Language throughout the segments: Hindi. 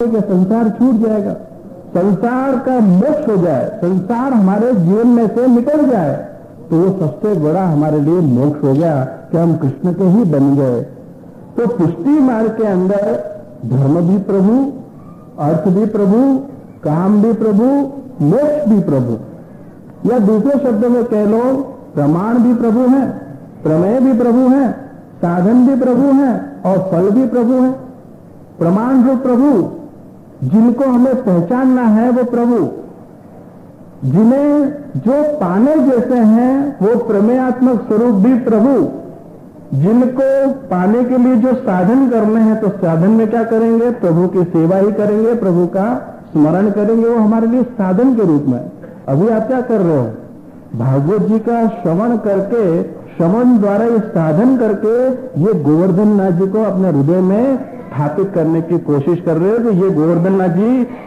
कि संसार छूट जाएगा, संसार का मोक्ष हो जाए, संसार हमारे जीवन में से निकल जाए, तो वो सबसे बड़ा हमारे लिए मोक्ष हो गया कि हम कृष्ण के ही बन गए। तो पुष्टि मार्ग के अंदर धर्म भी प्रभु, अर्थ भी प्रभु, काम भी प्रभु, मोक्ष भी प्रभु, या दूसरे शब्दों में कह लो प्रमाण भी प्रभु है, प्रमेय भी प्रभु है, साधन भी प्रभु है और फल भी प्रभु है। प्रमाण जो प्रभु, जिनको हमें पहचानना है वो प्रभु, जिन्हें जो पाने जैसे हैं वो प्रमेयात्मक स्वरूप भी प्रभु, जिनको पाने के लिए जो साधन करने हैं तो साधन में क्या करेंगे, प्रभु की सेवा ही करेंगे, प्रभु का स्मरण करेंगे, वो हमारे लिए साधन के रूप में। अभी आप क्या कर रहे हो, भागवत जी का श्रवण करके, श्रवण द्वारा ये साधन करके ये गोवर्धन नाथ जी को अपने हृदय में स्थापित करने की कोशिश कर रहे हो कि ये गोवर्धन नाथ जी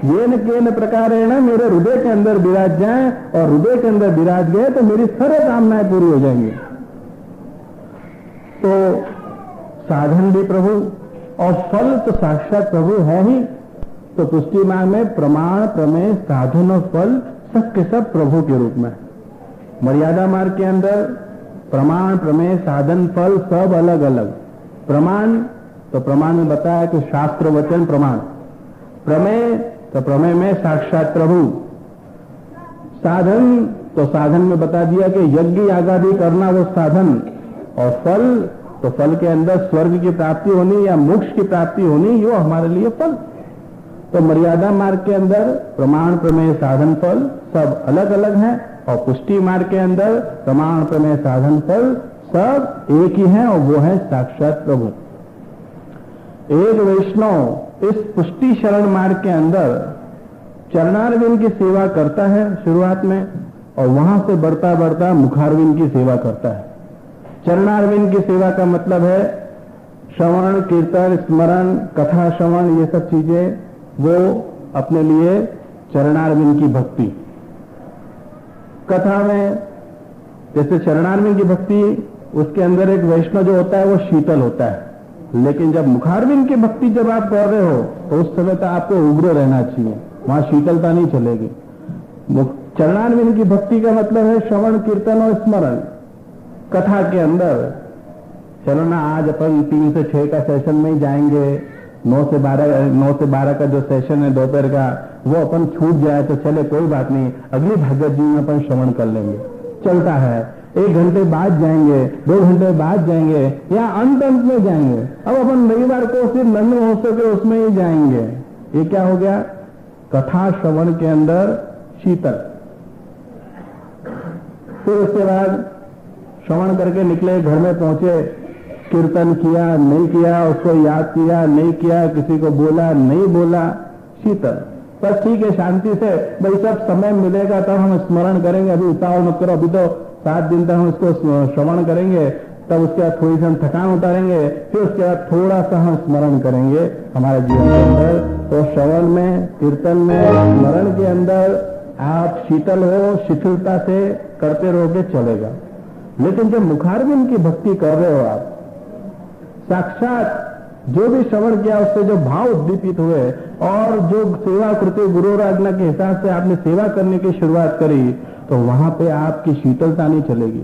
ये न के न प्रकार है ना मेरे हृदय के अंदर विराज जाए, और हृदय के अंदर विराज गए तो मेरी सारी कामनाएं पूरी हो जाएंगी। तो साधन भी प्रभु और फल तो साक्षात प्रभु है ही। तो पुष्टि मार्ग में प्रमाण, प्रमेय, साधन और फल सब के सब प्रभु के रूप में। मर्यादा मार्ग के अंदर प्रमाण, प्रमेय, साधन, फल सब अलग अलग। प्रमाण तो प्रमाण में बताया कि शास्त्र वचन प्रमाण, प्रमेय तो प्रमेय में साक्षात प्रभु, साधन तो साधन में बता दिया कि यज्ञ यागादि करना वो साधन, और फल तो फल के अंदर स्वर्ग की प्राप्ति होनी या मोक्ष की प्राप्ति होनी, वो हमारे लिए फल। तो मर्यादा मार्ग के अंदर प्रमाण, प्रमेय, साधन, फल सब अलग अलग हैं, और पुष्टि मार्ग के अंदर प्रमाण, प्रमेय, साधन, फल सब एक ही हैं, और वो है साक्षात प्रभु। एक वैष्णव इस पुष्टि शरण मार्ग के अंदर चरणारविंद की सेवा करता है शुरुआत में, और वहां से बढ़ता बढ़ता मुखारविंद की सेवा करता है। चरणारविंद की सेवा का मतलब है श्रवण, कीर्तन, स्मरण, कथा श्रवण, ये सब चीजें वो अपने लिए चरणारविंद की भक्ति। कथा में जैसे चरणारविंद की भक्ति, उसके अंदर एक वैष्णव जो होता है वो शीतल होता है, लेकिन जब मुखारविंद की भक्ति जब आप कर रहे हो तो उस समय तो आपको उग्र रहना चाहिए, वहां शीतलता नहीं चलेगी। चरणारविंद की भक्ति का मतलब है श्रवण, कीर्तन और स्मरण। कथा के अंदर चलो ना, आज अपन 3 से 6 का सेशन में ही जाएंगे, 9 से 12 का जो सेशन है दोपहर का, वो अपन छूट जाए तो चले कोई बात नहीं, अगली भागवत जी में अपन श्रवण कर लेंगे, चलता है। 1 घंटे बाद जाएंगे, 2 घंटे बाद जाएंगे, या अंत में जाएंगे। अब अपन रविवार को सिर्फ नंद महोत्सव के उसमें ही जाएंगे। ये क्या हो गया, कथा श्रवण के अंदर शीतल। फिर उसके बाद श्रवण करके निकले, घर में पहुंचे, कीर्तन किया नहीं किया, उसको याद किया नहीं किया, किसी को बोला नहीं बोला, शीतल। बस ठीक है, शांति से भाई सब समय मिलेगा तब हम स्मरण करेंगे, अभी उतावल मत करो, अभी तो 7 दिन तक हम इसको श्रवण करेंगे, तब उसके बाद थोड़ी सी हम थकान उतारेंगे, फिर उसके बाद थोड़ा सा हम स्मरण करेंगे हमारे जीवन के अंदर। तो श्रवण में, कीर्तन में, स्मरण के अंदर आप शीतल हो, शिथिलता से करते रहोगे चलेगा। लेकिन जब मुखारविंद की भक्ति कर रहे हो आप, साक्षात जो भी श्रवण किया उससे जो भाव उद्दीपित हुए, और जो सेवा कृति गुरु आज्ञा के हिसाब से आपने सेवा करने की शुरुआत करी, तो वहां पे आपकी शीतलता नहीं चलेगी।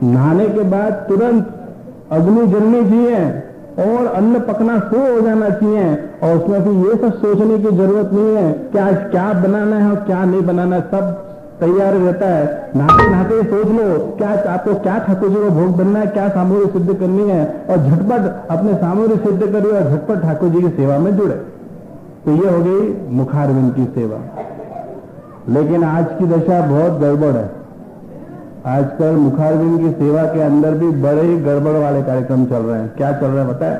नहाने के बाद तुरंत अग्नि जलनी चाहिए और अन्न पकना शुरू हो जाना चाहिए, और उसमें फिर ये सब सोचने की जरूरत नहीं है कि आज क्या बनाना है और क्या नहीं बनाना है, सब तैयार रहता है। नहाते नहाते सोच लो क्या आपको, क्या ठाकुर जी को भोग बनना है, क्या सामग्री सिद्ध करनी है, और झटपट अपने सामग्री सिद्ध करिए और झटपट ठाकुर जी की सेवा में जुड़े। तो ये हो गई मुखारविंद की सेवा। लेकिन आज की दशा बहुत गड़बड़ है। आजकल मुखारविंद की सेवा के अंदर भी बड़े ही गड़बड़ वाले कार्यक्रम चल रहे हैं। क्या चल रहा है पता है,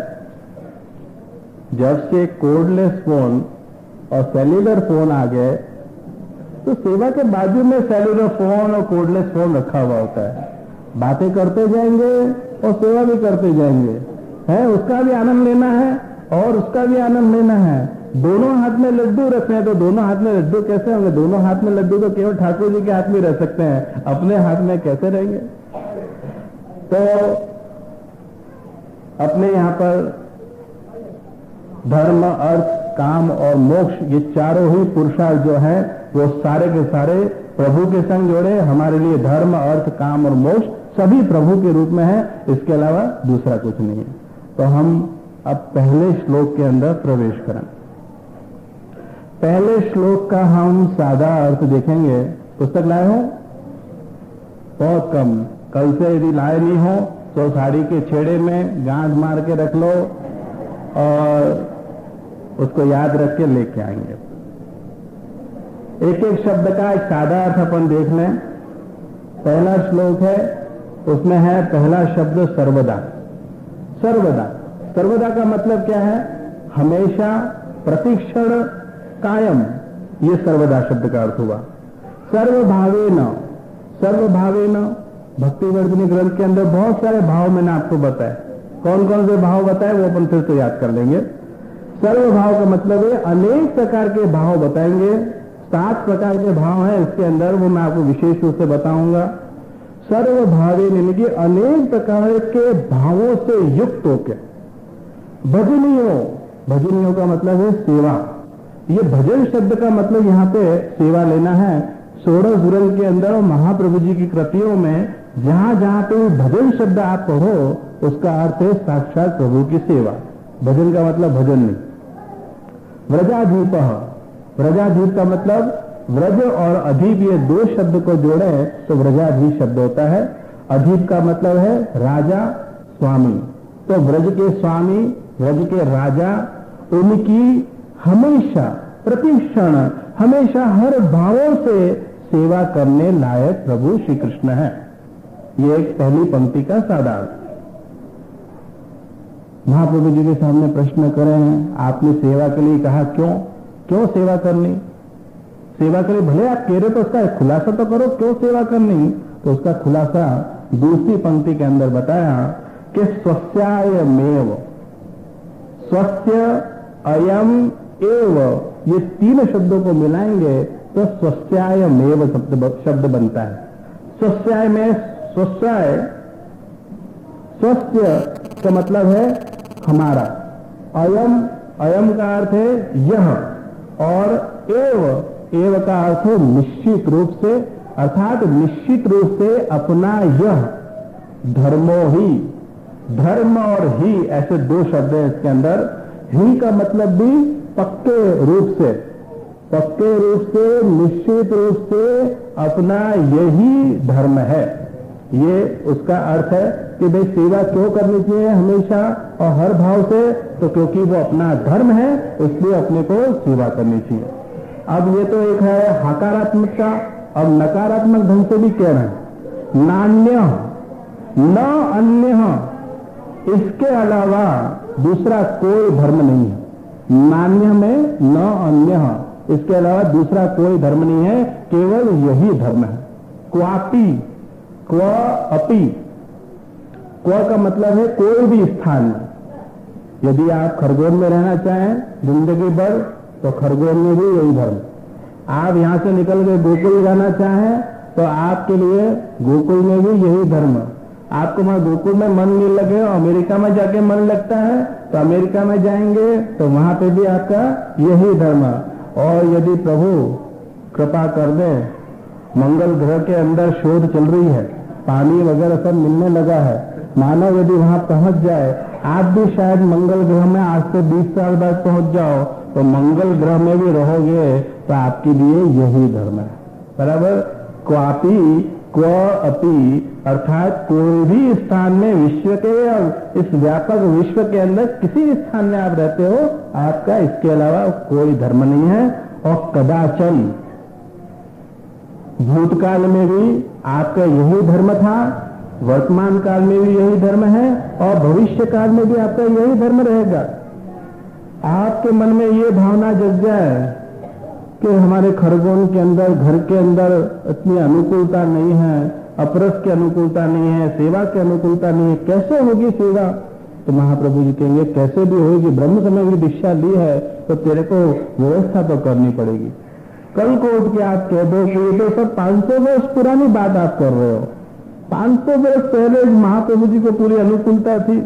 जब से कोर्डलेस फोन और सेल्यूलर फोन आ गए, तो सेवा के बाजू में सेल्यूलर फोन और कोर्डलेस फोन रखा हुआ होता है। बातें करते जाएंगे और सेवा भी करते जाएंगे, है उसका भी आनंद लेना है और उसका भी आनंद लेना है। दोनों हाथ में लड्डू रखते हैं, तो दोनों हाथ में लड्डू कैसे होंगे? दोनों हाथ में लड्डू तो केवल ठाकुर जी के हाथ में रह सकते हैं, अपने हाथ में कैसे रहेंगे? तो अपने यहां पर धर्म, अर्थ, काम और मोक्ष, ये चारों ही पुरुषार्थ जो है वो सारे के सारे प्रभु के संग जोड़े। हमारे लिए धर्म, अर्थ, काम और मोक्ष सभी प्रभु के रूप में है, इसके अलावा दूसरा कुछ नहीं है। तो हम अब पहले श्लोक के अंदर प्रवेश करें। पहले श्लोक का हम सादा अर्थ देखेंगे। पुस्तक लाए हो? बहुत कम। कल से यदि लाए नहीं हो तो साड़ी के छेड़े में गांठ मार के रख लो और उसको याद रख के लेके आएंगे। एक एक शब्द का एक सादा अर्थ अपन देख लें। पहला श्लोक है, उसमें है पहला शब्द सर्वदा। सर्वदा, सर्वदा का मतलब क्या है? हमेशा, प्रतिक्षण, कायम। ये सर्वदा शब्द का अर्थ हुआ। सर्वभावेन, सर्वभावेन भक्ति वर्धिनी ग्रंथ के अंदर बहुत सारे भाव मैंने आपको बताए। कौन कौन से भाव बताए वो अपन फिर से याद कर लेंगे। सर्वभाव का मतलब है अनेक प्रकार के भाव बताएंगे। 7 प्रकार के भाव हैं इसके अंदर, वो मैं आपको विशेष रूप से बताऊंगा। सर्वभावेन यानी कि अनेक प्रकार के भावों से युक्त होकर भजनियों, भजनियों का मतलब है सेवा। ये भजन शब्द का मतलब यहाँ पे सेवा लेना है। 16 गुरन के अंदर और महाप्रभु जी की कृतियों में जहां जहां पे भजन शब्द आप पढ़ो उसका अर्थ है साक्षात प्रभु की सेवा। भजन का मतलब भजन नहीं। व्रजाधीप, व्रजाधीप का मतलब व्रज और अधीप, ये 2 शब्द को जोड़े तो व्रजाधीप शब्द होता है। अधीप का मतलब है राजा, स्वामी। तो व्रज के स्वामी, व्रज के राजा, उनकी हमेशा, प्रतिक्षण, हमेशा हर भावों से सेवा करने लायक प्रभु श्री कृष्ण है। ये एक पहली पंक्ति का सादा। महाप्रभु जी के सामने प्रश्न करें, आपने सेवा के लिए कहा, क्यों क्यों सेवा करनी? सेवा के लिए भले आप कह रहे तो उसका खुलासा तो करो, क्यों सेवा करनी? तो उसका खुलासा दूसरी पंक्ति के अंदर बताया कि स्वस्यायमेव, स्वस्य, अयम, एव, ये 3 शब्दों को मिलाएंगे तो स्वस्यायमेव शब्द बनता है। स्वस्याय में स्वस्याय, स्वस्य का मतलब है हमारा, अयम, अयम का अर्थ है यह, और एव का अर्थ है निश्चित रूप से, अर्थात निश्चित रूप से अपना यह, धर्मो ही, धर्म और ही ऐसे 2 शब्द हैं इसके अंदर। ही का मतलब भी पक्के रूप से, पक्के रूप से, निश्चित रूप से अपना यही धर्म है। ये उसका अर्थ है कि भाई सेवा क्यों करनी चाहिए हमेशा और हर भाव से? तो क्योंकि वो अपना धर्म है, इसलिए अपने को सेवा करनी चाहिए। अब ये तो एक है हकारात्मक का, अब नकारात्मक ढंग से भी कह रहे हैं, नान्य न अन्य, इसके अलावा दूसरा कोई धर्म नहीं है। नान्य में न अन्य, इसके अलावा दूसरा कोई धर्म नहीं है, केवल यही धर्म है। क्वापि, क्व अपि, क्व का मतलब है कोई भी स्थान में। यदि आप खरगोन में रहना चाहें जिंदगी भर तो खरगोन में भी यही धर्म। आप यहां से निकल के गोकुल जाना चाहें तो आपके लिए गोकुल में भी यही धर्म। आपको वहां गोकुल में मन नहीं लगे और अमेरिका में जाके मन लगता है तो अमेरिका में जाएंगे तो वहां पे भी आपका यही धर्म। और यदि प्रभु कृपा कर दे, मंगल ग्रह के अंदर शोध चल रही है, पानी वगैरह सब मिलने लगा है, मानव यदि वहां पहुंच जाए, आप भी शायद मंगल ग्रह में आज से 20 साल बाद पहुंच जाओ तो मंगल ग्रह में भी रहोगे तो आपके लिए यही धर्म है। बराबर। क्वापि, क्व अपि, अर्थात कोई भी स्थान में, विश्व के और इस व्यापक विश्व के अंदर किसी स्थान में आप रहते हो, आपका इसके अलावा कोई धर्म नहीं है। और कदाचन, भूतकाल में भी आपका यही धर्म था, वर्तमान काल में भी यही धर्म है और भविष्य काल में भी आपका यही धर्म रहेगा। आपके मन में ये भावना जग जाए कि हमारे खरगोन के अंदर, घर के अंदर इतनी अनुकूलता नहीं है, अपरस की अनुकूलता नहीं है, सेवा की अनुकूलता नहीं है, कैसे होगी सेवा? तो महाप्रभु जी कहेंगे कैसे भी होगी, ब्रह्म समय की दीक्षा ली है तो तेरे को व्यवस्था तो करनी पड़ेगी। कल को उठ के आप कह दो कि ये तो सब 500 वर्ष पुरानी बात आप कर रहे हो। 500 वर्ष पहले महाप्रभु जी को पूरी अनुकूलता थी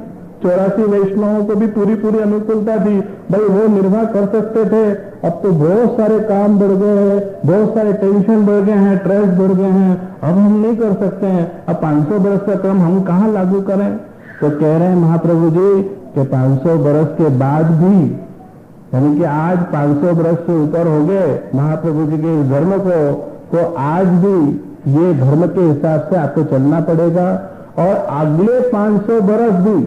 84 वैष्णवों को भी पूरी पूरी अनुकूलता थी, भाई वो निर्वाह कर सकते थे। अब तो बहुत सारे काम बढ़ गए हैं, बहुत सारे टेंशन बढ़ गए हैं, स्ट्रेस बढ़ गए हैं, अब हम नहीं कर सकते हैं। अब 500 बरस का क्रम हम कहां लागू करें? तो कह रहे हैं महाप्रभु जी कि 500 बरस के बाद भी, यानी कि आज 500 बरस से ऊपर हो गए महाप्रभु जी के इस धर्म को, तो आज भी ये धर्म के हिसाब से आपको चलना पड़ेगा। और अगले 500 बरस भी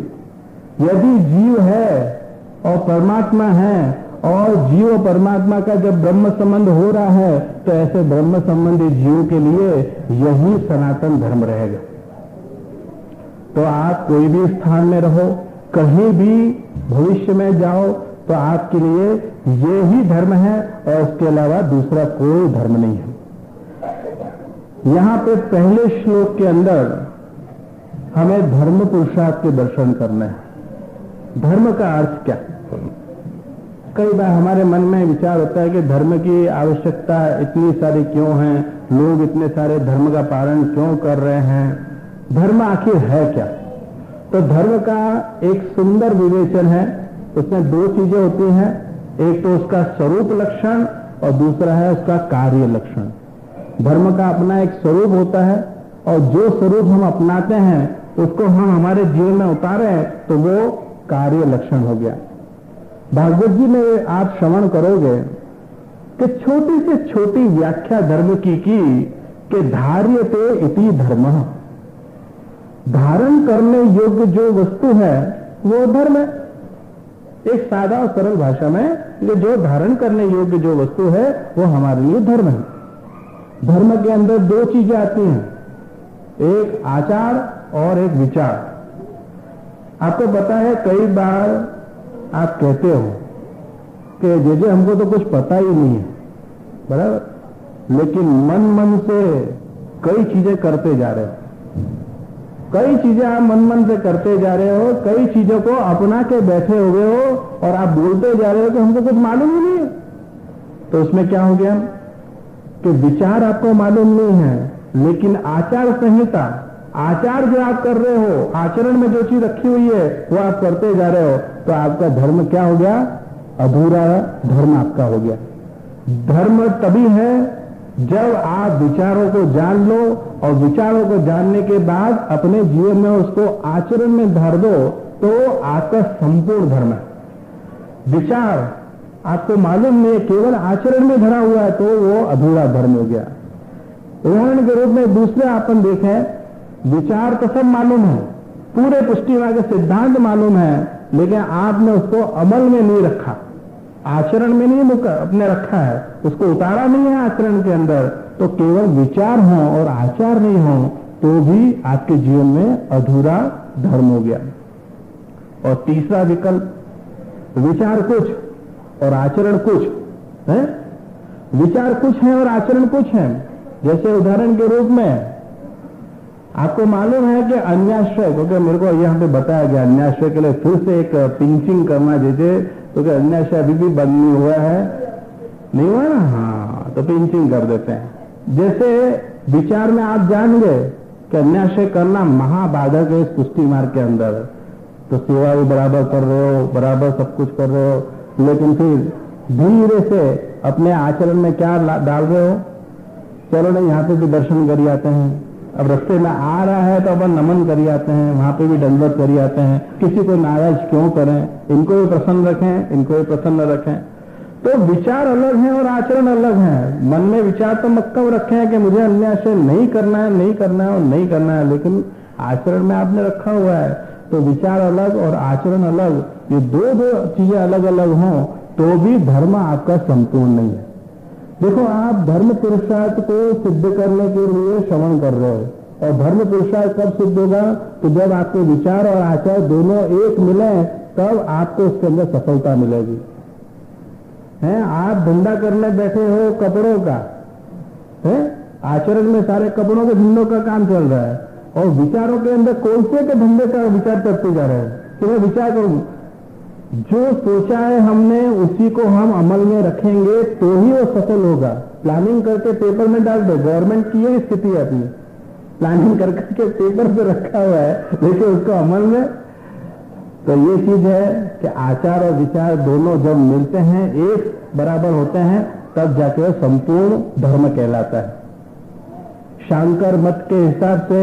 यदि जीव है और परमात्मा है, और जीव परमात्मा का जब ब्रह्म संबंध हो रहा है, तो ऐसे ब्रह्म संबंधी जीव के लिए यही सनातन धर्म रहेगा। तो आप कोई भी स्थान में रहो, कहीं भी भविष्य में जाओ, तो आपके लिए ये ही धर्म है और उसके अलावा दूसरा कोई धर्म नहीं है। यहां पे पहले श्लोक के अंदर हमें धर्म पुरुषार्थ के दर्शन करना है। धर्म का अर्थ क्या? कई बार हमारे मन में विचार होता है कि धर्म की आवश्यकता इतनी सारी क्यों है, लोग इतने सारे धर्म का पालन क्यों कर रहे हैं, धर्म आखिर है क्या? तो धर्म का एक सुंदर विवेचन है। उसमें दो चीजें होती हैं, एक तो उसका स्वरूप लक्षण और दूसरा है उसका कार्य लक्षण। धर्म का अपना एक स्वरूप होता है और जो स्वरूप हम अपनाते हैं उसको हम हमारे जीवन में उतारे तो वो कार्य लक्षण हो गया। भागवत जी में आप श्रवण करोगे कि छोटी से छोटी व्याख्या धर्म की कि धार्यते इति धर्म, धारण करने योग्य जो वस्तु है वो धर्म है। एक सादा और सरल भाषा में जो धारण करने योग्य जो वस्तु है वो हमारे लिए धर्म है। धर्म के अंदर दो चीजें आती हैं, एक आचार और एक विचार। आपको पता है कई बार आप कहते हो कि जे हमको तो कुछ पता ही नहीं है, बराबर, लेकिन मन से कई चीजें करते जा रहे हो, कई चीजें आप मन से करते जा रहे हो, कई चीजों को अपना के बैठे हुए हो और आप बोलते जा रहे हो कि हमको कुछ मालूम ही नहीं है। तो उसमें क्या हो गया कि विचार आपको मालूम नहीं है, लेकिन आचार संहिता, आचार जो आप कर रहे हो, आचरण में जो चीज रखी हुई है वो आप करते जा रहे हो, तो आपका धर्म क्या हो गया? अधूरा धर्म आपका हो गया। धर्म तभी है जब आप विचारों को जान लो और विचारों को जानने के बाद अपने जीवन में उसको आचरण में धर दो, तो आपका संपूर्ण धर्म है। विचार आपको मालूम नहीं, केवल आचरण में धरा हुआ है, तो वो अधूरा धर्म हो गया। उदाहरण के रूप में दूसरे अपन देखें, विचार तो सब मालूम है, पूरे पुष्टिमार्ग के सिद्धांत मालूम है, लेकिन आपने उसको अमल में नहीं रखा, आचरण में नहीं अपने रखा है, उसको उतारा नहीं है आचरण के अंदर, तो केवल विचार हो और आचार नहीं हो तो भी आपके जीवन में अधूरा धर्म हो गया। और तीसरा विकल्प, विचार कुछ और आचरण कुछ है, विचार कुछ है और आचरण कुछ है। जैसे उदाहरण के रूप में आपको मालूम है कि अन्याश्रय, क्योंकि मेरे को यहाँ पे बताया गया अन्याश्रय के लिए फिर से एक पिंचिंग करना, जैसे तो क्या अन्याश्रय अभी भी बंद नहीं हुआ है, नहीं हुआ ना, हाँ, तो पिंचिंग कर देते हैं। जैसे विचार में आप जान गए कि अन्याश्रय करना महाबाधक है इस पुष्टि मार्ग के अंदर, तो सेवा भी बराबर कर रहे हो, बराबर सब कुछ कर रहे हो, लेकिन फिर धीरे से अपने आचरण में क्या डाल रहे हो? चलो नहीं, यहाँ पे भी दर्शन कर आते हैं, अब रास्ते में आ रहा है तो अपन नमन कर आते हैं, वहां पे भी दंडवत कर आते हैं, किसी को नाराज क्यों करें, इनको भी प्रसन्न रखें, इनको भी प्रसन्न रखें। तो विचार अलग है और आचरण अलग है। मन में विचार तो मक्कम रखे हैं कि मुझे अन्याय नहीं करना है, नहीं करना है और नहीं करना है, लेकिन आचरण में आपने रखा हुआ है। तो विचार अलग और आचरण अलग, ये दो चीजें अलग अलग हों तो भी धर्म आपका संपूर्ण नहीं है। देखो, आप धर्म पुरुषार्थ को सिद्ध करने के लिए श्रवण कर रहे हो, और धर्म पुरुषार्थ कब सिद्ध होगा? तो जब आपके विचार और आचार दोनों एक मिले, तब आपको उसके अंदर सफलता मिलेगी। हैं, आप धंधा करने बैठे हो कपड़ों का, है, आचरण में सारे कपड़ों के धंधों का काम चल रहा है, और विचारों के अंदर कौन से के धंधे का विचार करते जा रहे हैं कि मैं विचार करूं। जो सोचा है हमने उसी को हम अमल में रखेंगे तो ही वो सफल होगा। प्लानिंग करके पेपर में डाल दो, गवर्नमेंट की ये स्थिति है, अपनी प्लानिंग करके पेपर पे रखा हुआ है, लेकिन उसको अमल में तो ये चीज है कि आचार और विचार दोनों जब मिलते हैं, एक बराबर होते हैं, तब जाके वो संपूर्ण धर्म कहलाता है। शांकर मत के हिसाब से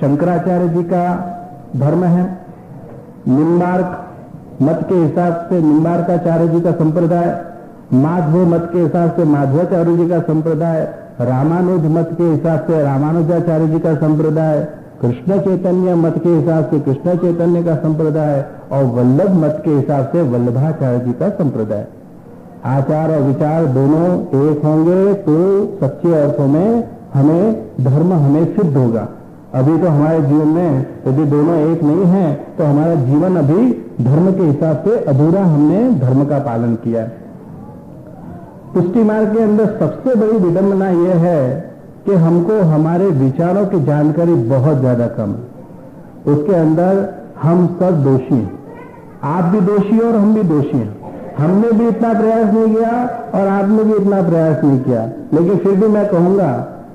शंकराचार्य जी का धर्म है। निम्बार्क मत के हिसाब से निम्बार्काचार्य जी का संप्रदाय, माधव मत के हिसाब से माधवाचार्य जी का संप्रदाय, रामानुज मत के हिसाब से रामानुजाचार्य जी का संप्रदाय, कृष्ण चैतन्य मत के हिसाब से कृष्ण चैतन्य का संप्रदाय और वल्लभ मत के हिसाब से वल्लभाचार्य जी का संप्रदाय। आचार और विचार दोनों एक होंगे तो सच्चे अर्थों में हमें सिद्ध होगा। अभी तो हमारे जीवन में यदि दोनों एक नहीं है तो हमारा जीवन अभी धर्म के हिसाब से अधूरा, हमने धर्म का पालन किया है। पुष्टि मार्ग के अंदर सबसे बड़ी विडंबना यह है कि हमको हमारे विचारों की जानकारी बहुत ज्यादा कम है। उसके अंदर हम सब दोषी हैं, आप भी दोषी और हम भी दोषी हैं। हमने भी इतना प्रयास नहीं किया और आपने भी इतना प्रयास नहीं किया, लेकिन फिर भी मैं कहूंगा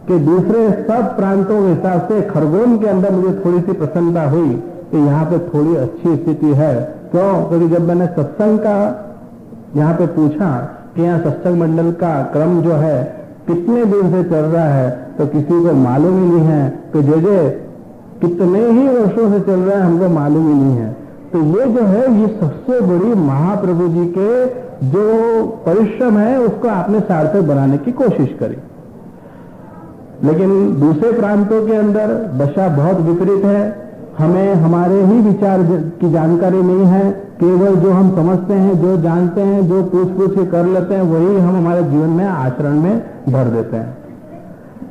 कि दूसरे सब प्रांतों के हिसाब से खरगोन के अंदर मुझे थोड़ी सी प्रसन्नता हुई कि यहाँ पे थोड़ी अच्छी स्थिति है। क्यों? क्योंकि जब मैंने सत्संग का यहाँ पे पूछा कि यहाँ सत्संग मंडल का क्रम जो है कितने दिन से चल रहा है, तो किसी को मालूम ही नहीं है कि जे कितने ही वर्षों से चल रहा है, हमको मालूम ही नहीं है। तो ये जो है, ये सबसे बड़ी महाप्रभु जी के जो परिश्रम है उसको आपने सार्थक बनाने की कोशिश करी। लेकिन दूसरे प्रांतों के अंदर दशा बहुत विपरीत है। हमें हमारे ही विचार की जानकारी नहीं है, केवल जो हम समझते हैं, जो जानते हैं, जो पूछ के कर लेते हैं, वही हम हमारे जीवन में आचरण में भर देते हैं।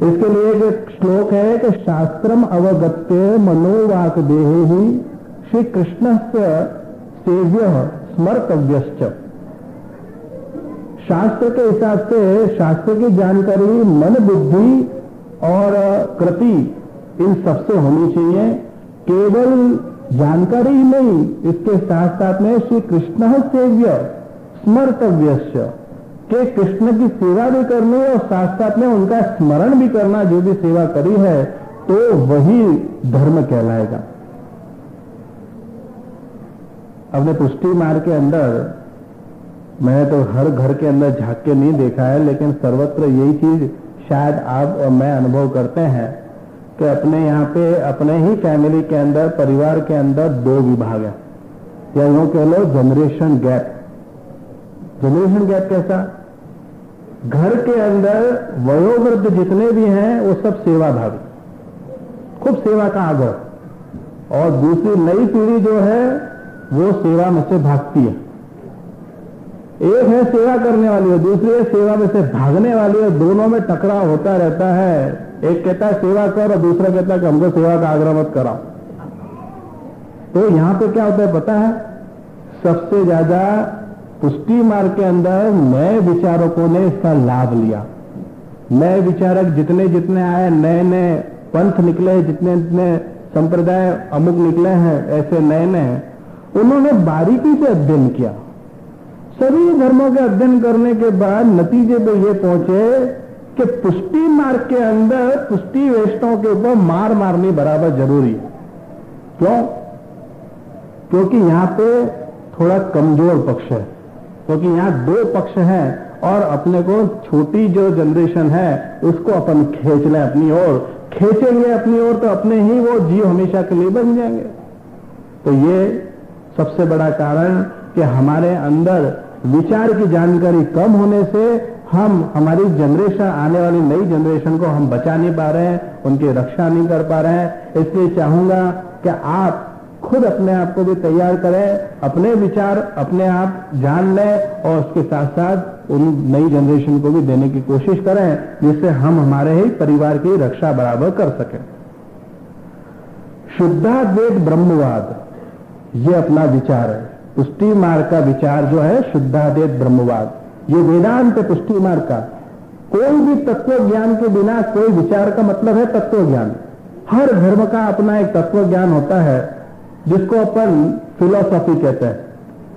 इसके लिए एक श्लोक है कि शास्त्रम अवगत्य मनोवाक देहे ही श्री कृष्ण सेव्य स्मर्तव्यश्च। शास्त्र के हिसाब से शास्त्र की जानकारी मन, बुद्धि और कृति इन सबसे होनी चाहिए। केवल जानकारी ही नहीं, इसके साथ साथ में श्री कृष्ण सेव्य स्मर्तव्यश्च के कृष्ण की सेवा भी करनी और साथ साथ में उनका स्मरण भी करना, जो भी सेवा करी है, तो वही धर्म कहलाएगा। अपने पुष्टि मार्ग के अंदर मैंने तो हर घर के अंदर झांक के नहीं देखा है, लेकिन सर्वत्र यही चीज शायद आप और मैं अनुभव करते हैं कि अपने यहाँ पे अपने ही फैमिली के अंदर, परिवार के अंदर दो विभाग है, या यूं कह लो जनरेशन गैप। जनरेशन गैप कैसा? घर के अंदर वयोवृद्ध जितने भी हैं वो सब सेवा भावी, खूब सेवा का आग्रह, और दूसरी नई पीढ़ी जो है वो सेवा में से भागती है। एक है सेवा करने वाली है, दूसरी है सेवा में से भागने वाली है। दोनों में टकराव होता रहता है। एक कहता है सेवा कर और दूसरा कहता है कि हमको सेवा का आग्रह मत कराओ। तो यहां पे क्या होता है पता है? सबसे ज्यादा पुष्टि मार्ग के अंदर नए विचारकों ने इसका लाभ लिया। नए विचारक जितने जितने आए, नए नए पंथ निकले, जितने जितने संप्रदाय अमुक निकले हैं, ऐसे नए नए, उन्होंने बारीकी से अध्ययन किया। सभी धर्मों के अध्ययन करने के बाद नतीजे पे ये पहुंचे कि पुष्टि मार्ग के अंदर पुष्टि वैष्णव के ऊपर मार मारनी बराबर जरूरी है। क्यों? क्योंकि यहां पे थोड़ा कमजोर पक्ष है, क्योंकि यहां दो पक्ष हैं और अपने को छोटी जो जनरेशन है उसको अपन खींच लें अपनी ओर, खींचेंगे अपनी ओर तो अपने ही वो जीव हमेशा के लिए बन जाएंगे। तो ये सबसे बड़ा कारण कि हमारे अंदर विचार की जानकारी कम होने से हम हमारी जनरेशन, आने वाली नई जनरेशन को हम बचा नहीं पा रहे हैं, उनकी रक्षा नहीं कर पा रहे हैं। इसलिए चाहूंगा कि आप खुद अपने आप को भी तैयार करें, अपने विचार अपने आप जान लें और उसके साथ साथ उन नई जनरेशन को भी देने की कोशिश करें, जिससे हम हमारे ही परिवार की रक्षा बराबर कर सकें। शुद्धाद्वैत ब्रह्मवाद ये अपना विचार है। पुष्टि मार्ग का विचार जो है शुद्धाद्वैत ब्रह्मवाद, ये वेदांत पुष्टि मार्ग का। कोई भी तत्व ज्ञान के बिना कोई विचार का मतलब है तत्व ज्ञान। हर धर्म का अपना एक तत्व ज्ञान होता है जिसको अपन फिलॉसफी कहते हैं।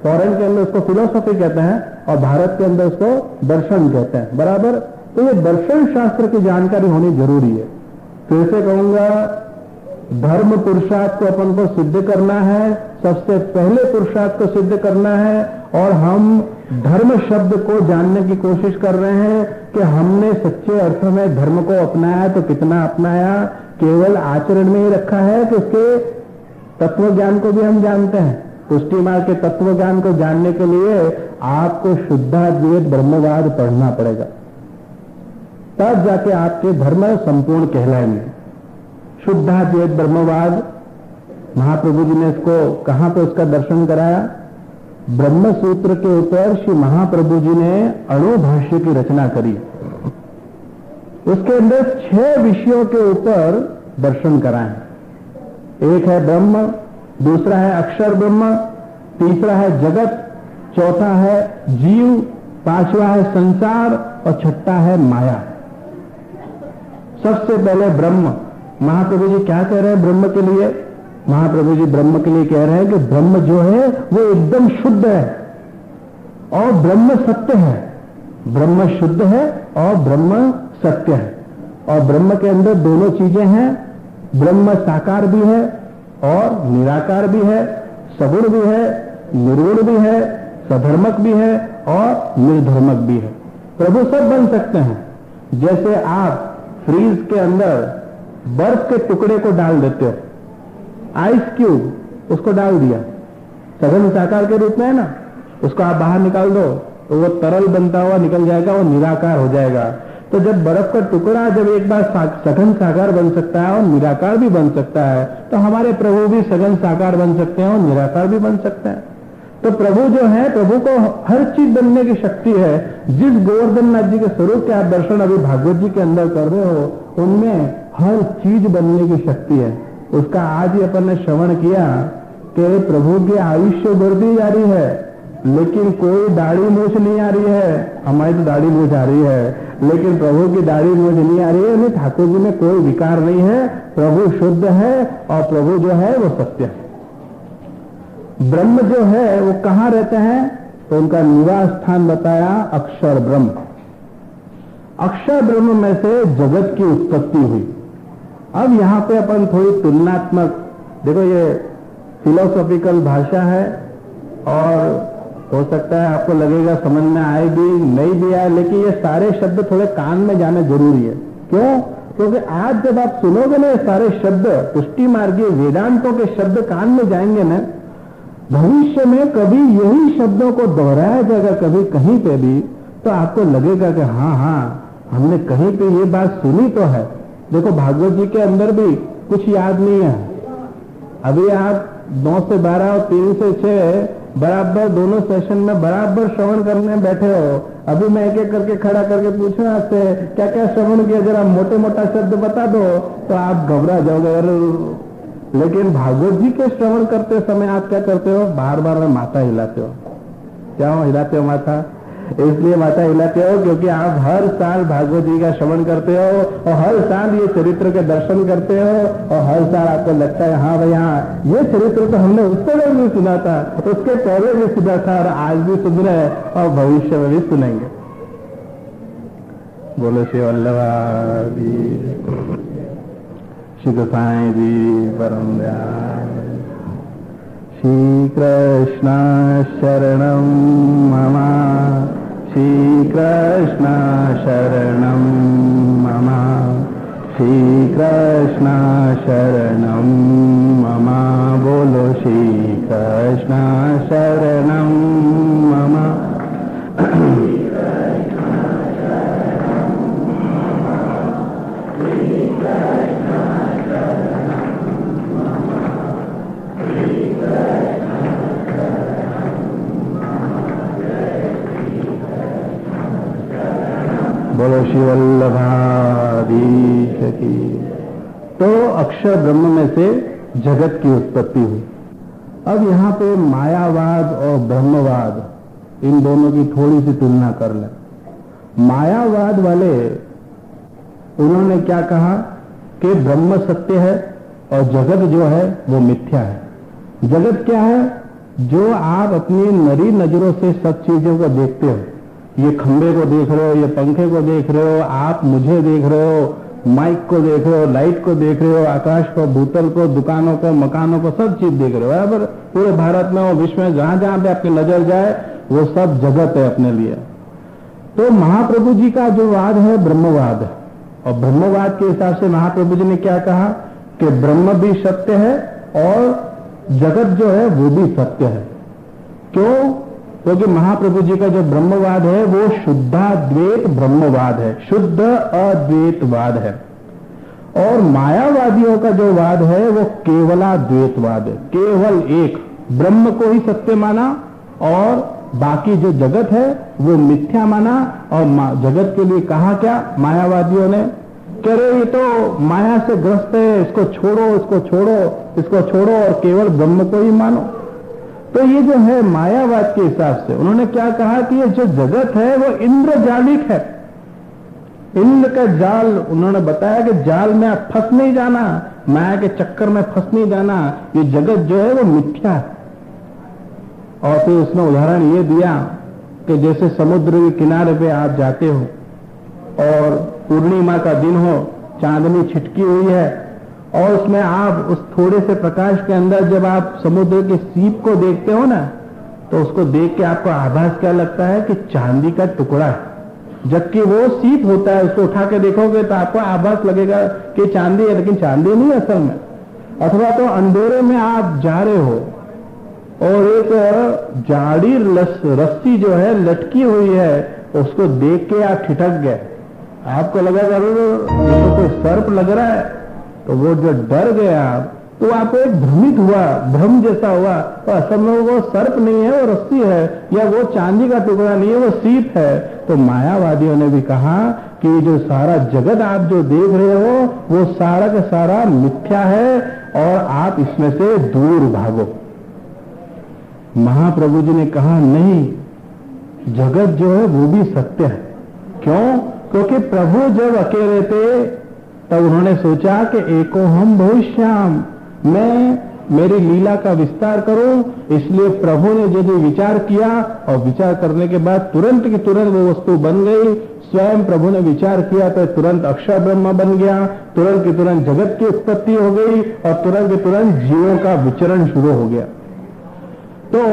फॉरेन के अंदर उसको फिलॉसफी कहते हैं और भारत के अंदर उसको दर्शन कहते हैं, बराबर। तो ये दर्शन शास्त्र की जानकारी होनी जरूरी है। फिर से कहूंगा, धर्म पुरुषार्थ को अपन को सिद्ध करना है, सबसे पहले पुरुषार्थ को सिद्ध करना है और हम धर्म शब्द को जानने की कोशिश कर रहे हैं कि हमने सच्चे अर्थ में धर्म को अपनाया तो कितना अपनाया, केवल आचरण में ही रखा है कि उसके तत्व ज्ञान को भी हम जानते हैं। पुष्टि मार्ग के तत्व ज्ञान को जानने के लिए आपको शुद्धाद्वैत ब्रह्मवाद पढ़ना पड़ेगा, तब जाके आपके धर्म संपूर्ण कहलाएंगे। शुद्धाद्वैत ब्रह्मवाद महाप्रभु जी ने इसको कहां पे उसका दर्शन कराया? ब्रह्म सूत्र के ऊपर श्री महाप्रभु जी ने अणुभाष्य की रचना करी। उसके अंदर 6 विषयों के ऊपर दर्शन कराए। एक है ब्रह्म, दूसरा है अक्षर ब्रह्म, तीसरा है जगत, चौथा है जीव, पांचवा है संसार और छठा है माया। सबसे पहले ब्रह्म। महाप्रभु जी क्या कह रहे हैं ब्रह्म के लिए? महाप्रभु जी ब्रह्म के लिए कह रहे हैं कि ब्रह्म जो है वो एकदम शुद्ध है और ब्रह्म सत्य है। ब्रह्म शुद्ध है और ब्रह्म सत्य है। और ब्रह्म के अंदर दोनों चीजें हैं, ब्रह्म साकार भी है और निराकार भी है, सगुण भी है, निर्गुण भी है, सधर्मक भी है और निर्धर्मक भी है। प्रभु सब बन सकते हैं। जैसे आप फ्रीज के अंदर बर्फ के टुकड़े को डाल देते हो, आइस क्यूब उसको डाल दिया, सघन साकार के रूप में है ना, उसको आप बाहर निकाल दो तो वो तरल बनता हुआ निकल जाएगा, वो निराकार हो जाएगा। तो जब बर्फ का टुकड़ा जब एक बार सघन साकार बन सकता है और निराकार भी बन सकता है, तो हमारे प्रभु भी सघन साकार बन सकते हैं और निराकार भी बन सकते हैं। तो प्रभु जो है, प्रभु को हर चीज बनने की शक्ति है। जिस गोवर्धन नाथ जी के स्वरूप के आप दर्शन अभी भागवत जी के अंदर कर रहे हो, उनमें हर चीज बनने की शक्ति है। उसका आज ही अपन ने श्रवण किया कि प्रभु की आयुष्य बढ़ती जा रही है, लेकिन कोई दाढ़ी मूछ नहीं आ रही है। हमारी तो दाढ़ी मूछ आ रही है, लेकिन प्रभु की दाढ़ी मूछ नहीं आ रही है। नहीं, ठाकुर जी में कोई विकार नहीं है, प्रभु शुद्ध है और प्रभु जो है वो सत्य है। ब्रह्म जो है वो कहां रहते हैं? तो उनका निवास स्थान बताया अक्षर ब्रह्म। अक्षर ब्रह्म में से जगत की उत्पत्ति हुई। अब यहां पे अपन थोड़ी तुलनात्मक, देखो ये फिलोसॉफिकल भाषा है और हो सकता है आपको लगेगा समझ में आए भी नहीं भी आए, लेकिन ये सारे शब्द थोड़े कान में जाने जरूरी है। क्यों? क्योंकि आज जब आप सुनोगे ना ये सारे शब्द, पुष्टि मार्गीय वेदांतों के शब्द कान में जाएंगे ना, भविष्य में कभी यही शब्दों को दोहराया जाएगा कभी कहीं पे भी, तो आपको लगेगा कि हाँ हमने कहीं पे ये बात सुनी तो है। देखो भागवत जी के अंदर भी कुछ याद नहीं है। अभी आप 9 से 12 और 3 से 6 बराबर दोनों सेशन में बराबर श्रवण करने बैठे हो। अभी मैं एक एक करके खड़ा करके पूछूं आपसे क्या क्या श्रवण किया, जरा मोटे मोटा शब्द बता दो तो आप घबरा जाओगे। लेकिन भागवत जी के श्रवण करते समय आप क्या करते हो? बार बार में माथा हिलाते हो। क्या हिलाते हो माथा? इसलिए माथा हिलाते हो क्योंकि आप हर साल भागवत जी का श्रवण करते हो और हर साल ये चरित्र के दर्शन करते हो और हर साल आपको लगता है हाँ भाई हाँ ये चरित्र तो हमने उस समय भी सुना था, उसके पहले भी सुना था और आज भी सुन रहे हैं और भविष्य में भी सुनेंगे। बोलो श्री वल्लभादि श्री गोसाई जी परम दयाल। श्री कृष्ण शरणं मम, श्री कृष्ण शरणं मम, श्री कृष्ण शरणं मम। बोलो श्री कृष्ण शरणं मम। बोलो श्री वल्लभाधीश की। तो अक्षर ब्रह्म में से जगत की उत्पत्ति हुई। अब यहां पे मायावाद और ब्रह्मवाद, इन दोनों की थोड़ी सी तुलना कर लें। मायावाद वाले उन्होंने क्या कहा कि ब्रह्म सत्य है और जगत जो है वो मिथ्या है। जगत क्या है? जो आप अपनी नरी नजरों से सब चीजों को देखते हो, ये खंबे को देख रहे हो, ये पंखे को देख रहे हो, आप मुझे देख रहे हो, माइक को देख रहे हो, लाइट को देख रहे हो, आकाश को, भूतल को, दुकानों को, मकानों को, सब चीज देख रहे हो, बराबर। पूरे भारत में और विश्व में जहां जहां पे आपकी नजर जाए वो सब जगत है अपने लिए। तो महाप्रभु जी का जो वाद है ब्रह्मवाद है, और ब्रह्मवाद के हिसाब से महाप्रभु जी ने क्या कहा कि ब्रह्म भी सत्य है और जगत जो है वो भी सत्य है। क्यों? क्योंकि महाप्रभु जी का जो ब्रह्मवाद है वो शुद्धाद्वैत ब्रह्मवाद है, शुद्ध अद्वैतवाद है। और मायावादियों का जो वाद है वो केवलाद्वैतवाद है, केवल एक ब्रह्म को ही सत्य माना और बाकी जो जगत है वो मिथ्या माना। और जगत के लिए कहा क्या मायावादियों ने, कह रहे ये तो माया से ग्रस्त है, इसको छोड़ो, इसको छोड़ो, इसको छोड़ो और केवल ब्रह्म को ही मानो। तो ये जो है मायावाद के हिसाब से उन्होंने क्या कहा कि ये जो जगत है वो इंद्रजालिक है, इंद्र का जाल। उन्होंने बताया कि जाल में आप फंस नहीं जाना, माया के चक्कर में फंस नहीं जाना, ये जगत जो है वो मिथ्या है। और फिर उसने उदाहरण ये दिया कि जैसे समुद्र के किनारे पे आप जाते हो और पूर्णिमा का दिन हो, चांदनी छिटकी हुई है और उसमें आप उस थोड़े से प्रकाश के अंदर जब आप समुद्र के सीप को देखते हो ना, तो उसको देख के आपको आभास क्या लगता है कि चांदी का टुकड़ा है, जबकि वो सीप होता है। उसको उठा के देखोगे तो आपको आभास लगेगा कि चांदी है, लेकिन चांदी नहीं असल में। अथवा तो अंधेरे में आप जा रहे हो और एक जाड़ी रस्सी जो है लटकी हुई है, उसको देख के आप ठिठक गए, आपको लगा ये तो कोई सर्प लग रहा है, तो वो जो डर गया तो आपको एक भ्रमित हुआ, भ्रम जैसा हुआ, तो असल में वो सर्प नहीं है, वो रस्सी है, या वो चांदी का टुकड़ा नहीं है, वो सीप है। तो मायावादियों ने भी कहा कि जो सारा जगत आप जो देख रहे हो वो सारा का सारा मिथ्या है और आप इसमें से दूर भागो। महाप्रभु जी ने कहा नहीं, जगत जो है वो भी सत्य है। क्यों? क्योंकि प्रभु जब अकेले थे तब उन्होंने सोचा कि एको हम भविष्याम, मैं मेरी लीला का विस्तार करूं। इसलिए प्रभु ने यदि विचार किया और विचार करने के बाद तुरंत की तुरंत वो वस्तु बन गई। स्वयं प्रभु ने विचार किया तो तुरंत अक्षर ब्रह्म बन गया, तुरंत की तुरंत जगत की उत्पत्ति हो गई और तुरंत की तुरंत जीवों का विचरण शुरू हो गया। तो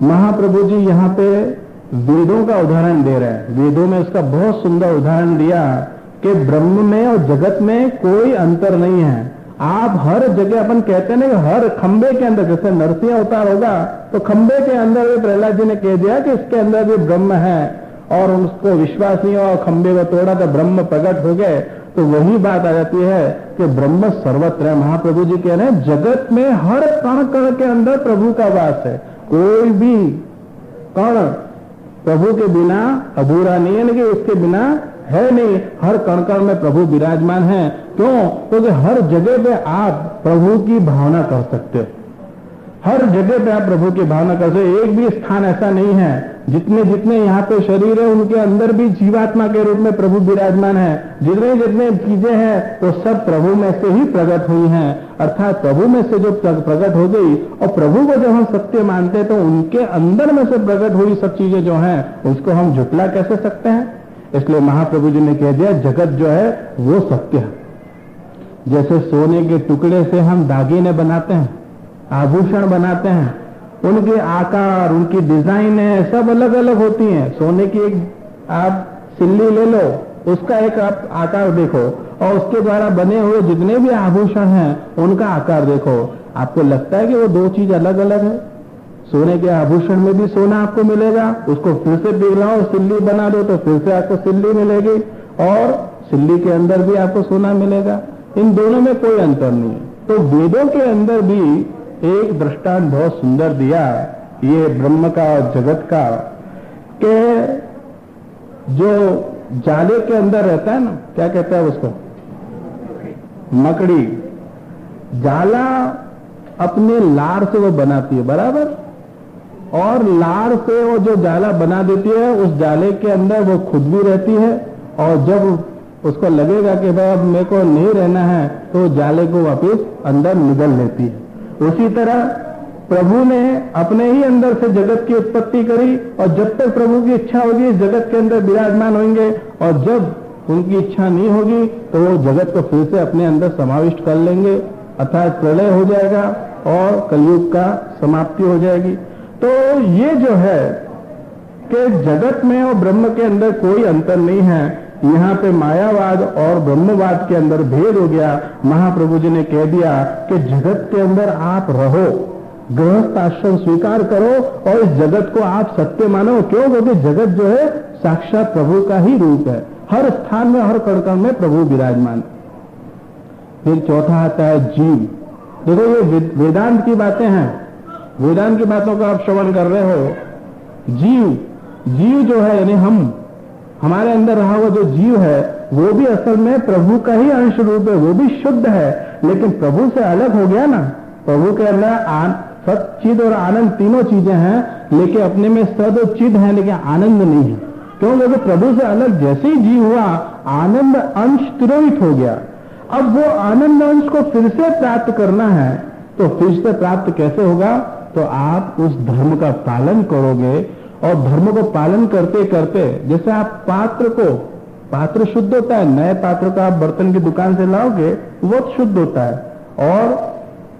महाप्रभु जी यहाँ पे वेदों का उदाहरण दे रहे हैं। वेदों में उसका बहुत सुंदर उदाहरण दिया कि ब्रह्म में और जगत में कोई अंतर नहीं है। आप हर जगह, अपन कहते हैं ना, हर खंबे के अंदर, जैसे नरसिंह अवतार होगा तो खंबे के अंदर भी प्रहलाद जी ने कह दिया कि इसके अंदर भी ब्रह्म है, और उसको विश्वास नहीं हुआ, खंबे को तोड़ा तो ब्रह्म प्रकट हो गए। तो वही बात आ जाती है कि ब्रह्म सर्वत्र है। महाप्रभु जी कह रहे हैं जगत में हर कण कण के अंदर प्रभु का वास है, कोई भी कण प्रभु के बिना अधूरा नहीं है, लेकिन उसके बिना है नहीं। हर कण कण में प्रभु विराजमान है। क्यों? क्योंकि हर जगह पे आप प्रभु की भावना कर सकते हो, हर जगह पे आप प्रभु की भावना कर सकते हो। एक भी स्थान ऐसा नहीं है, जितने जितने यहाँ पे शरीर है उनके अंदर भी जीवात्मा के रूप में प्रभु विराजमान है। जितने जितने चीजें हैं वो सब प्रभु में से ही प्रकट हुई हैं, अर्थात प्रभु में से जो प्रकट हो गई। और प्रभु को जब हम सत्य मानते हैं तो उनके अंदर में से प्रकट हुई सब चीजें जो हैं उसको हम झुटला कैसे सकते हैं। इसलिए महाप्रभु जी ने कह दिया जगत जो है वो सत्य है। जैसे सोने के टुकड़े से हम दागिने बनाते हैं, आभूषण बनाते हैं, उनके आकार, उनकी डिजाइनें सब अलग अलग होती हैं। सोने की एक आप सिल्ली ले लो, उसका एक आप आकार देखो, और उसके द्वारा बने हुए जितने भी आभूषण हैं उनका आकार देखो, आपको लगता है कि वो दो चीज अलग अलग है। सोने के आभूषण में भी सोना आपको मिलेगा, उसको फिर से पिघलाओ, सिल्ली बना दो तो फिर से आपको सिल्ली मिलेगी, और सिल्ली के अंदर भी आपको सोना मिलेगा। इन दोनों में कोई अंतर नहीं है। तो वेदों के अंदर भी एक दृष्टांत बहुत सुंदर दिया ये ब्रह्म का और जगत का, कि जो जाले के अंदर रहता है ना, क्या कहता है उसको, मकड़ी। जाला अपने लार से वो बनाती है, बराबर, और लार से वो जो जाला बना देती है उस जाले के अंदर वो खुद भी रहती है, और जब उसको लगेगा कि भाई अब मेरे को नहीं रहना है तो जाले को वापस अंदर निगल लेती है। उसी तरह प्रभु ने अपने ही अंदर से जगत की उत्पत्ति करी, और जब तक प्रभु की इच्छा होगी इस जगत के अंदर विराजमान होंगे, और जब उनकी इच्छा नहीं होगी तो वो जगत को फिर से अपने अंदर समाविष्ट कर लेंगे, अर्थात प्रलय हो जाएगा और कलयुग का समाप्ति हो जाएगी। तो ये जो है कि जगत में और ब्रह्म के अंदर कोई अंतर नहीं है, यहाँ पे मायावाद और ब्रह्मवाद के अंदर भेद हो गया। महाप्रभु जी ने कह दिया कि जगत के अंदर आप रहो, गृहस्थ आश्रम स्वीकार करो और इस जगत को आप सत्य मानो। क्यों? क्योंकि जगत जो है साक्षात प्रभु का ही रूप है, हर स्थान में हर कण में प्रभु विराजमान। फिर चौथा आता है जीव। देखो ये वेदांत की बातें हैं, वेदांत की बातों का आप श्रवण कर रहे हो। जीव जो है यानी हमारे अंदर रहा हुआ जो जीव है वो भी असल में प्रभु का ही अंश रूप है, वो भी शुद्ध है, लेकिन प्रभु से अलग हो गया ना। प्रभु के अंदर सत चिद और आनंद तीनों चीजें हैं, लेकिन अपने में सद और चिद है लेकिन आनंद नहीं है। क्यों? क्योंकि प्रभु से अलग जैसे ही जीव हुआ आनंद अंश तिरोहित हो गया। अब वो आनंद अंश को फिर से प्राप्त करना है, तो फिर से प्राप्त कैसे होगा? तो आप उस धर्म का पालन करोगे और धर्म को पालन करते करते, जैसे आप पात्र शुद्ध होता है, नए पात्र का आप बर्तन की दुकान से लाओगे वो शुद्ध होता है, और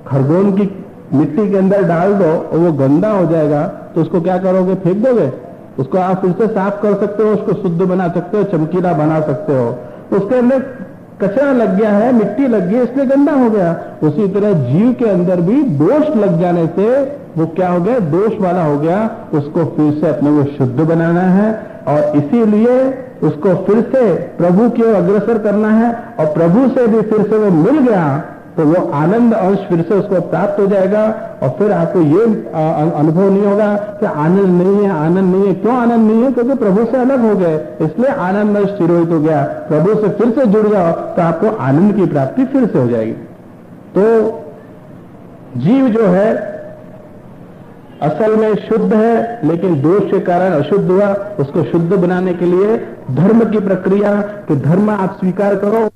खरगोन की मिट्टी के अंदर डाल दो और वो गंदा हो जाएगा तो उसको क्या करोगे? फेंक दोगे? उसको आप फिर से साफ कर सकते हो, उसको शुद्ध बना सकते हो, चमकीला बना सकते हो। उसके अंदर कचरा लग गया है, मिट्टी लग गई, इसलिए गंदा हो गया। उसी तरह जीव के अंदर भी दोष लग जाने से वो क्या हो गया? दोष वाला हो गया। उसको फिर से अपने को शुद्ध बनाना है और इसीलिए उसको फिर से प्रभु की ओर अग्रसर करना है, और प्रभु से भी फिर से वो मिल गया तो वो आनंद अंश फिर से उसको प्राप्त हो जाएगा। और फिर आपको ये अनुभव नहीं होगा कि आनंद नहीं है, आनंद नहीं है। क्यों आनंद नहीं है? क्योंकि प्रभु से अलग हो गए, इसलिए आनंद अंश तिरोहित हो गया। प्रभु से फिर से जुड़ जाओ तो आपको आनंद की प्राप्ति फिर से हो जाएगी। तो जीव जो है असल में शुद्ध है, लेकिन दोष के कारण अशुद्ध हुआ। उसको शुद्ध बनाने के लिए धर्म की प्रक्रिया, कि धर्म आप स्वीकार करो।